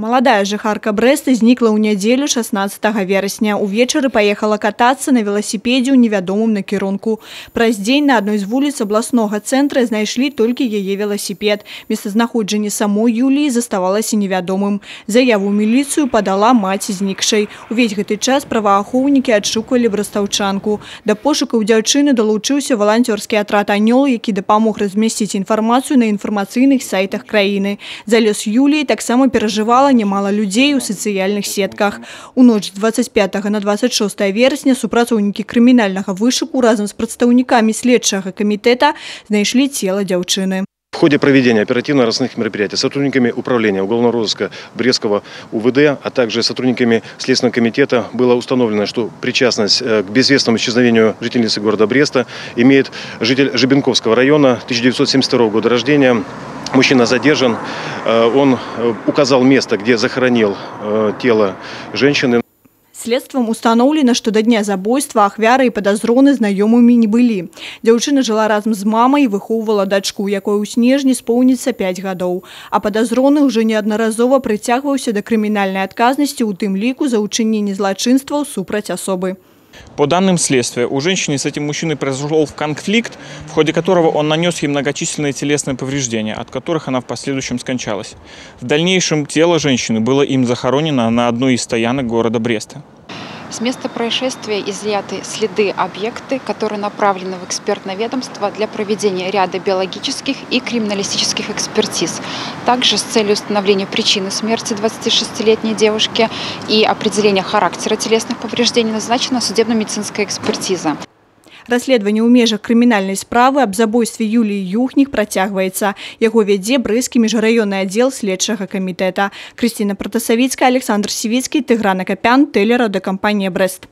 Маладая жыхарка Брэста знікла ў нядзелю 16 верасня. Увечары паехала катацца на веласіпедзе ў невядомым накірунку. Праз дзень на адной з вуліц абласнога цэнтра знайшлі толькі яе веласіпед. Месцазнаходжанне самой Юліі заставалася невядомым. Заяву ў міліцыю падала маці знікшай. Увесь гэты час праваахоўнікі адшуквалі брастаўчанку. Да пошукаў дзяўчыны далучыўся валанцёрскі атрад «Анёл», які дапамог размясціць інфармацыю на інфармацыйных сайтах краіны. За лёс Юліі таксама перажывала немало людзей у сацыяльных сетках. У ноч з 25 на 26 верасня супрацоўнікі крымінальнага вышуку разам з прадстаўнікамі следчага камітэта знайшлі цела дзяўчыны. В ходе проведения оперативно-розыскных мероприятий сотрудниками управления уголовного розыска Брестского УВД, а также сотрудниками Следственного комитета было установлено, что причастность к безвестному исчезновению жительницы города Бреста имеет житель Жебенковского района 1972 года рождения. Мужчина задержан. Он указал место, где захоронил тело женщины. Следствам установлено, что до дня забойства ахвяры и подазроны знаёмымі не былі. Дзяўчына жыла разам з мамай і выхоўвала дачку, якой у снежні споўніцца 5 гадоў. А подазроны уже неаднаразова прыцягваўся да крымінальнай адказнасці, у тым ліку за учыненне злачынстваў супраць асобы. По данным следствия, у женщины с этим мужчиной произошел конфликт, в ходе которого он нанес ей многочисленные телесные повреждения, от которых она в последующем скончалась. В дальнейшем тело женщины было им захоронено на одной из стоянок города Бреста. С места происшествия изъяты следы объекты, которые направлены в экспертное ведомство для проведения ряда биологических и криминалистических экспертиз. Также с целью установления причины смерти 26-летней девушки и определения характера телесных повреждений назначена судебно-медицинская экспертиза. Расследаванне ў межах крымінальнай справы аб забойстве Юліі Юхнік працягваецца. Яго вядзе Брэсцкі міжраённы аддзел следчага камітэта. Крысціна Пратасавіцкая, Александр Сівіцкі, Тыгран Акапян, тэлерадыёкампанія Брэст.